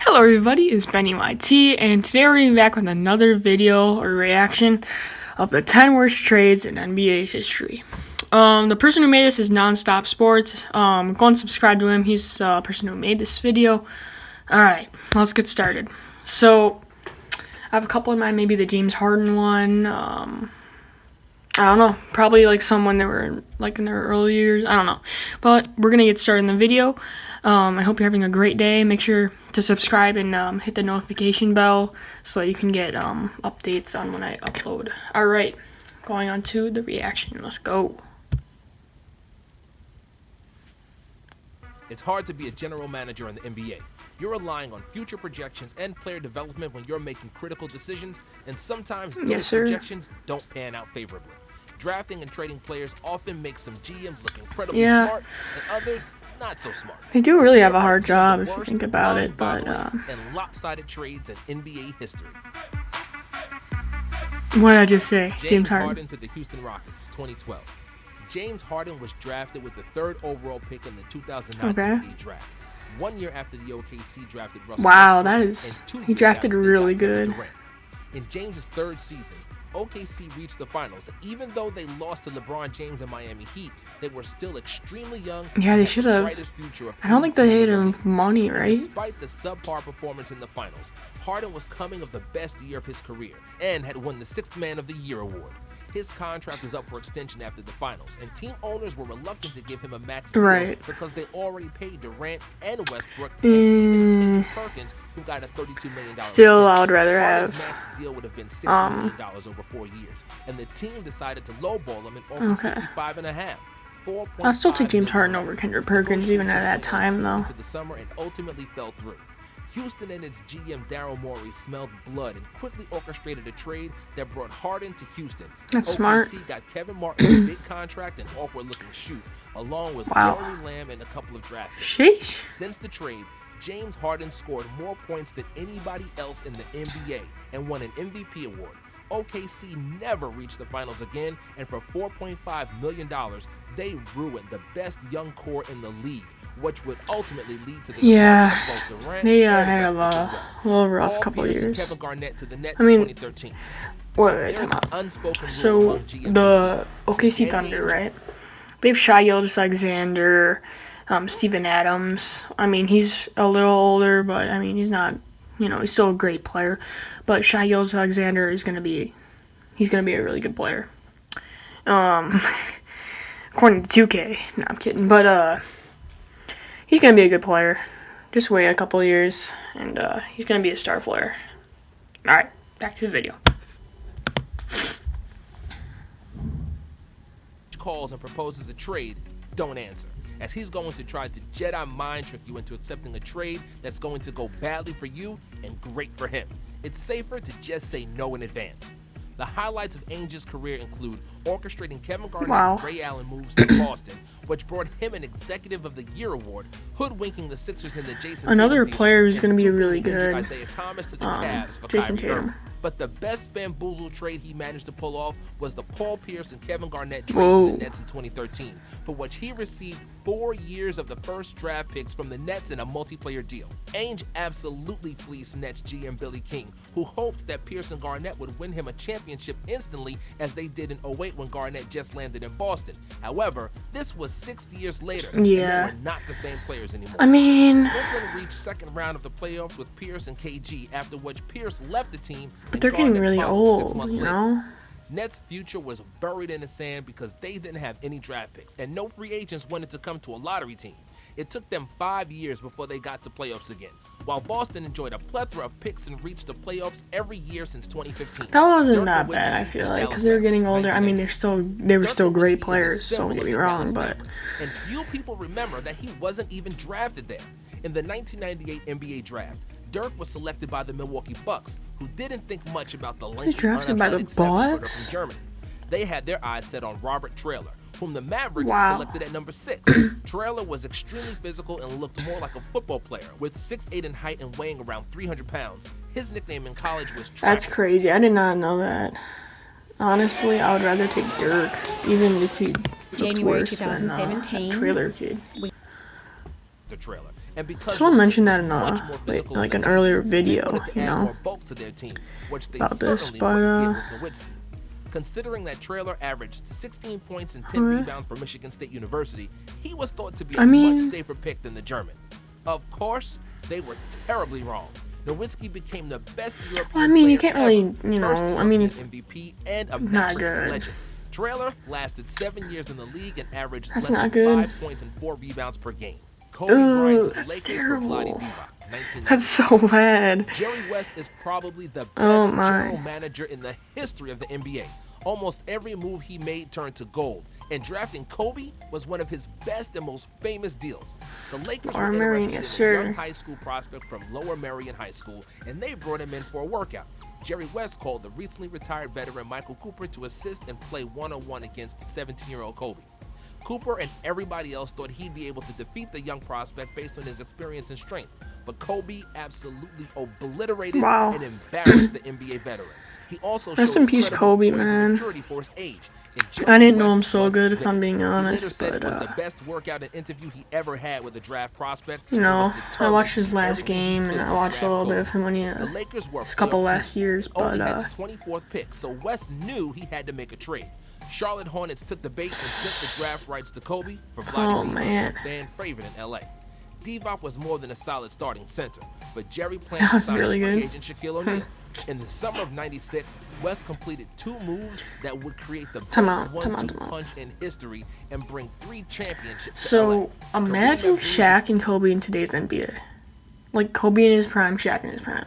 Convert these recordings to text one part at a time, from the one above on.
Hello everybody, it's BennyYT, and today we're getting back with another video or reaction of the 10 worst trades in NBA history. The person who made this is Nonstop Sports. Go and subscribe to him. He's the person who made this video. Alright, let's get started. So, I have a couple in mind, maybe the James Harden one. I don't know, probably like someone that were like in their early years. I don't know. But we're gonna get started in the video. I hope you're having a great day. Make sure to subscribe and hit the notification bell so that you can get updates on when I upload. Alright, going on to the reaction. Let's go. It's hard to be a general manager in the NBA. You're relying on future projections and player development when you're making critical decisions, and sometimes those projections don't pan out favorably. Drafting and trading players often makes some GMs look incredibly smart, and others not so smart. They do really have a hard job if you think about it, but and lopsided trades in NBA history. What did I just say? James Harden to the Houston Rockets, 2012. James Harden was drafted with the 3rd overall pick in the 2009 NBA draft. 1 year after the OKC drafted Russell Westbrook, he drafted really good. In James's 3rd season, OKC reached the finals, and even though they lost to LeBron James and Miami Heat, they were still extremely young. Yeah, they should have. I don't think they had enough money, right? Despite the subpar performance in the finals, Harden was coming of the best year of his career and had won the 6th Man of the Year award. His contract was up for extension after the finals, and team owners were reluctant to give him a max deal because they already paid Durant and Westbrook and even Kendrick Perkins, who got a $32 million Still, I would rather have max deal would have been $60 million over 4 years, and the team decided to lowball him and offer $55.5. I'll still take James Harden over Kendrick Perkins even at that time, though. To the summer and ultimately fell through. Houston and its GM Daryl Morey smelled blood and quickly orchestrated a trade that brought Harden to Houston. That's OKC smart. Got Kevin Martin's big contract and awkward-looking shoot, along with Jeremy Lamb and a couple of draft picks. Since the trade, James Harden scored more points than anybody else in the NBA and won an MVP award. OKC never reached the finals again, and for $4.5 million, they ruined the best young core in the league, which would ultimately lead to the they had a little rough couple years. Kevin Garnett to the Nets, I mean, 2013. So the OKC Thunder, right? They have Shai Gilgeous-Alexander, Steven Adams. I mean, he's a little older, but I mean, he's not. You know, he's still a great player. But Shai Gilgeous-Alexander is gonna be a really good player. According to 2K. No, I'm kidding. But he's gonna be a good player. Just wait a couple years, and he's gonna be a star player. All right, back to the video. Calls and proposes a trade, don't answer, as he's going to try to Jedi mind trick you into accepting a trade that's going to go badly for you and great for him. It's safer to just say no in advance. The highlights of Ainge's career include orchestrating Kevin Garnett and Ray Allen moves to Boston, which brought him an Executive of the Year award, hoodwinking the Sixers in the Jason Another Tatum player who's going to be really good, Isaiah Thomas to the Cavs for Jason Kyrie Irving. Tatum. But the best bamboozle trade he managed to pull off was the Paul Pierce and Kevin Garnett trade to the Nets in 2013, for which he received 4 years of the first draft picks from the Nets in a multiplayer deal. Ainge absolutely fleeced Nets GM Billy King, who hoped that Pierce and Garnett would win him a championship instantly, as they did in 08 when Garnett just landed in Boston. However, this was 6 years later, and they were not the same players anymore. I mean, Brooklyn reached 2nd round of the playoffs with Pierce and KG, after which Pierce left the team. But they're getting really old, you know? Nets' future was buried in the sand because they didn't have any draft picks, and no free agents wanted to come to a lottery team. It took them 5 years before they got to playoffs again, while Boston enjoyed a plethora of picks and reached the playoffs every year since 2015. That wasn't that bad, I feel like, because they were getting older. I mean, they were still great players, don't get me wrong, but... And few people remember that he wasn't even drafted there. In the 1998 NBA draft, Dirk was selected by the Milwaukee Bucks, who didn't think much about the lengthy, unathletic 7-footer from Germany. They had their eyes set on Robert Traylor, whom the Mavericks selected at number 6. Traylor was extremely physical and looked more like a football player, with 6'8" in height and weighing around 300 pounds. His nickname in college was Traylor. That's crazy. I did not know that. Honestly, I would rather take Dirk, even if he looked January worse 2017. than Traylor kid. The Traylor. And because Just want to the mention league that was in much more physical like in an the earlier 90s, they video, wanted to you add know, more bulk to their team, which they about this, certainly but wouldn't get with Nowitzki. Considering that Traylor averaged 16 points and 10 rebounds for Michigan State University, he was thought to be a much safer pick than the German. Of course, they were terribly wrong. Nowitzki became the best European player you can't really, you know, first I mean, European it's MVP and a not Mavericks good. legend. Traylor lasted 7 years in the league and averaged That's less not than good. 5 points and 4 rebounds per game. Kobe Bryant to the That's Lakers terrible. for Vlade Divac, 1990. That's so bad. Jerry West is probably the Oh best my. general manager in the history of the NBA. Almost every move he made turned to gold, and drafting Kobe was one of his best and most famous deals. The Lakers were Lower Merion, interested yes, in a sir. young high school prospect from Lower Merion High School, and they brought him in for a workout. Jerry West called the recently retired veteran Michael Cooper to assist and play one-on-one against the 17-year-old Kobe. Cooper and everybody else thought he'd be able to defeat the young prospect based on his experience and strength, but Kobe absolutely obliterated and embarrassed the NBA veteran. He also Rest showed in peace, incredible Kobe, poise and man. maturity for his age. And I Jerry didn't know West him so was good, if slick. I'm being He later honest, said it was but, the best workout and interview he ever had with a draft prospect. you and was know, I determined watched his to do last everything he game, could and I to watched a draft little bit Kobe. of him when he, The Lakers were a couple 4th last team, years, only but, had the 24th pick, so West knew he had to make a trade. Charlotte Hornets took the bait and sent the draft rights to Kobe for Vlade Divac, man. a fan favorite in LA. Divac was more than a solid starting center, but Jerry planned That to was sign really free good. agent Shaquille O'Neal. In the summer of '96, West completed 2 moves that would create the Time best out. 1-2 punch in history and bring 3 championships to So, LA. imagine Kareem Shaq and Kobe in today's NBA. Like, Kobe in his prime, Shaq in his prime.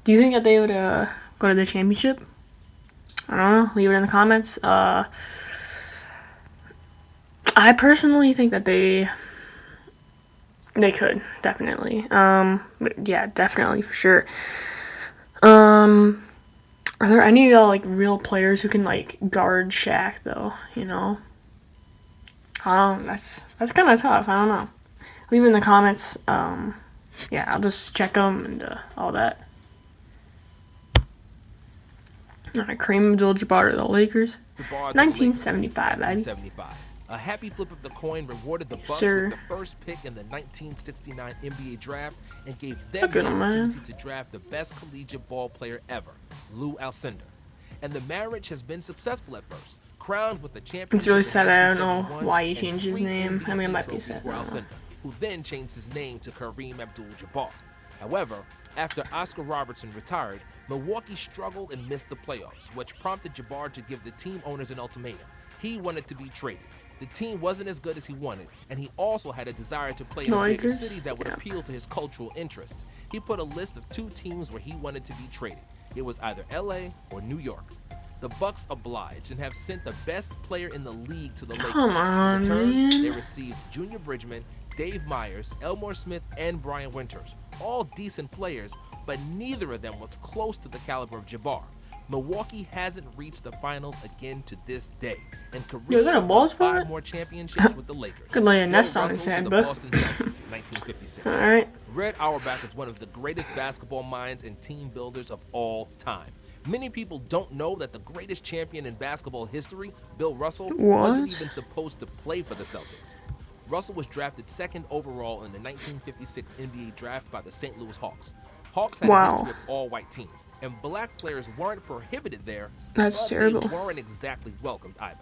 Do you think that they would go to the championship? I don't know. Leave it in the comments. I personally think that they could, definitely. But yeah, definitely, for sure. Are there any like real players who can like guard Shaq though? You know, that's kind of tough. I don't know. Leave it in the comments. Yeah, I'll just check them and all that. All right, Kareem Abdul-Jabbar to the Lakers. Jabbar to the 1975, baby. 1975. A happy flip of the coin rewarded the Bucks Sir. with the first pick in the 1969 NBA draft and gave them Look the at him, man. opportunity to draft the best collegiate ball player ever, Lou Alcindor. And the marriage has been successful at first, crowned with the championship. It's really in sad. I don't know 1971 why he and changed his 3 name. I mean, it MVP might be trophies sad. for I don't know. Alcindor, who then changed his name to Kareem Abdul-Jabbar. However, after Oscar Robertson retired, Milwaukee struggled and missed the playoffs, which prompted Jabbar to give the team owners an ultimatum. He wanted to be traded. The team wasn't as good as he wanted, and he also had a desire to play in a bigger Lakers? city that would Yeah. appeal to his cultural interests. He put a list of 2 teams where he wanted to be traded. It was either LA or New York. The Bucks obliged and have sent the best player in the league to the Lakers. Come on, in return, man. they received Junior Bridgman, Dave Myers, Elmore Smith, and Brian Winters. All decent players, but neither of them was close to the caliber of Jabbar. Milwaukee hasn't reached the finals again to this day, and Yo, is that a Kareem ball won spot? 5 more championships with the Lakers. Could lay a Bill nest on his Russell to head, the but- Boston Celtics in 1956. All right. Red Auerbach is one of the greatest basketball minds and team builders of all time. Many people don't know that the greatest champion in basketball history, Bill Russell, wasn't What? even supposed to play for the Celtics. Russell was drafted 2nd overall in the 1956 NBA draft by the St. Louis Hawks. Hawks had Wow. a history of all-white teams, and black players weren't prohibited there, That's but terrible. they weren't exactly welcomed either.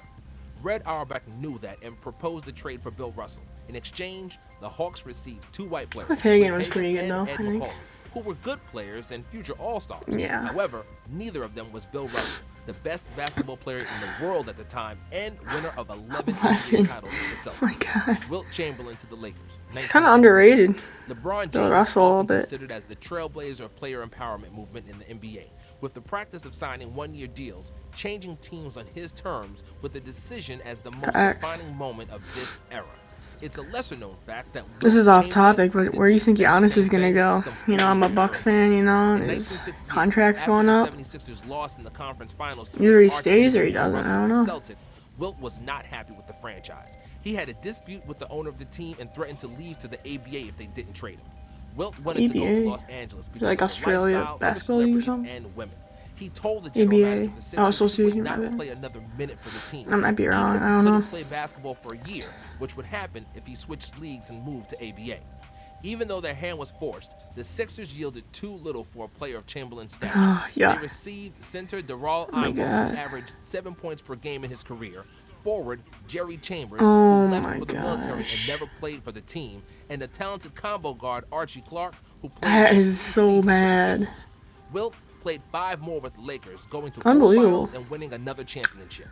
Red Auerbach knew that and proposed a trade for Bill Russell. In exchange, the Hawks received 2 white players, Cliff Hagan Cliff was pretty good, and though, Ed I think. McCauley, who were good players and future All-Stars. Yeah. However, neither of them was Bill Russell, the best basketball player in the world at the time and winner of 11 NBA titles with the Oh my Celtics. God. Wilt Chamberlain to the Lakers. He's kind of 1960. underrated. LeBron Bill James Russell a little often bit. considered as the trailblazer of player empowerment movement in the NBA, with the practice of signing 1-year deals, changing teams on his terms, with the decision as the most Facts. defining moment of this era. It's a lesser-known fact that This Wilt is off Chamberlain topic, but did where do you the think exact Giannis same is gonna thing go? some You know, I'm a 40 Bucks years fan. You know, in his 1968, contract's after going the up. 76ers lost in the conference finals to Either he his stays or he archrival doesn't, Russell I don't and know. Celtics, Wilt was not happy with the franchise. He had a dispute with the owner of the team and threatened to leave to the ABA if they didn't trade him. Wilt wanted to go to ABA? Los Angeles because Like of the Australia lifestyle, other Basketball League or celebrities, something? and women. He told the general manager of the Sixers he Association, would my not bad. play another minute for the team. I might be wrong. Even if I don't he know. couldn't play basketball for a year, which would happen if he switched leagues and moved to ABA. Even though their hand was forced, the Sixers yielded too little for a player of Chamberlain's stature. Yeah. They received center Daryl my Imo, God. who averaged 7 points per game in his career, forward Jerry Chambers, Oh who left my for the military and gosh. never played for the team, and the talented combo guard Archie Clark, who played That just is 3 so seasons for the bad. Sixers. Wilt played 5 more with the Lakers, going to 4 Unbelievable. finals and winning another championship.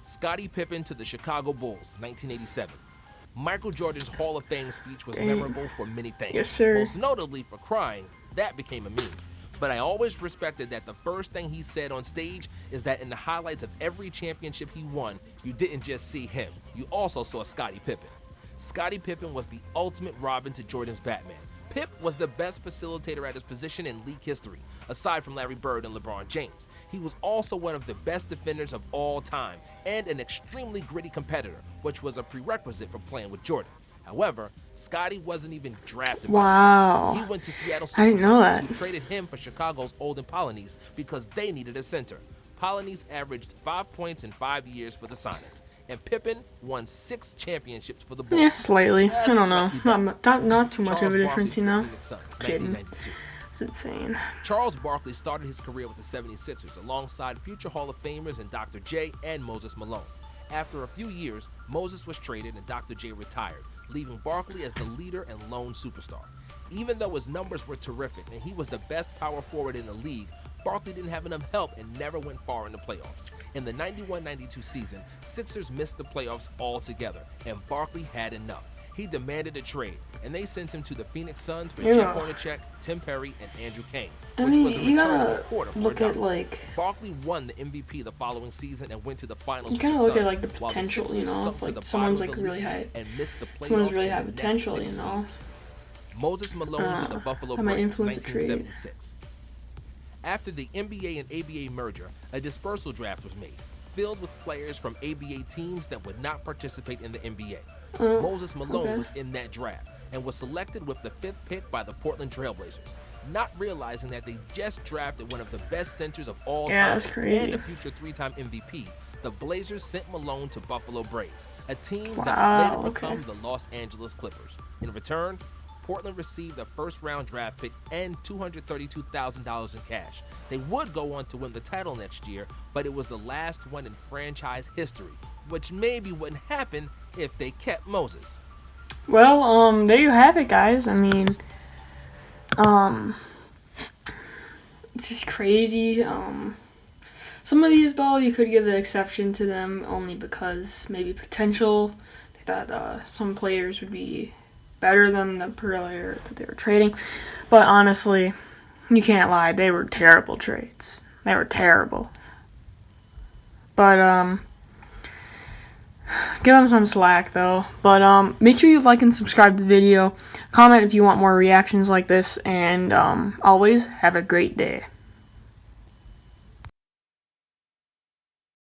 Scottie Pippen to the Chicago Bulls, 1987. Michael Jordan's Hall of Fame speech was Dang. memorable for many things. Yes, sir. Most notably for crying. That became a meme. But I always respected that the first thing he said on stage is that in the highlights of every championship he won, you didn't just see him, you also saw Scottie Pippen. Scottie Pippen was the ultimate Robin to Jordan's Batman. Pip was the best facilitator at his position in league history, aside from Larry Bird and LeBron James. He was also one of the best defenders of all time and an extremely gritty competitor, which was a prerequisite for playing with Jordan. However, Scottie wasn't even drafted by the Wow. Bulls. He went to Seattle I didn't know Supersonics, that. who traded him for Chicago's Olden Polynice because they needed a center. Polynice averaged 5 points in 5 years for the Sonics, and Pippen won 6 championships for the Bulls. Yeah, slightly. I don't know. Slightly better. Not too much Charles of a Barkley difference, you for the know. Phoenix Suns, Kidding. 1992. It's insane. Charles Barkley started his career with the 76ers alongside future Hall of Famers and Dr. J and Moses Malone. After a few years, Moses was traded and Dr. J retired, leaving Barkley as the leader and lone superstar. Even though his numbers were terrific and he was the best power forward in the league, Barkley didn't have enough help and never went far in the playoffs. In the 91-92 season, Sixers missed the playoffs altogether, and Barkley had enough. He demanded a trade, and they sent him to the Phoenix Suns with Yeah. Jeff Hornacek, Tim Perry, and Andrew Kane, I which mean, was a you return of a gotta quarter for a look at dollar. like Barkley won the MVP the following season and went to the finals. you with kind the of look at Suns, like the while potential, you Sixers know, sunk if to like the someone's bottom like of the really league high, and missed the playoffs someone's really in high the next potential, 6 you know. years. Moses Malone to the Buffalo that might Braves, influence a trade. 1976. After the NBA and ABA merger, a dispersal draft was made, filled with players from ABA teams that would not participate in the NBA. Moses Malone okay. was in that draft and was selected with the 5th pick by the Portland Trailblazers, not realizing that they just drafted one of the best centers of all Yeah, time that's crazy. and a future 3-time MVP. The Blazers sent Malone to Buffalo Braves, a team that Wow, would later become okay. the Los Angeles Clippers. In return, Portland received a first-round draft pick and $232,000 in cash. They would go on to win the title next year, but it was the last one in franchise history, which maybe wouldn't happen if they kept Moses. Well, there you have it, guys. I mean, it's just crazy. Some of these, though, you could give the exception to them only because maybe potential. They thought some players would be better than the player that they were trading. But honestly, you can't lie. They were terrible trades. They were terrible. But, give them some slack, though. But, make sure you like and subscribe to the video. Comment if you want more reactions like this. And, always have a great day.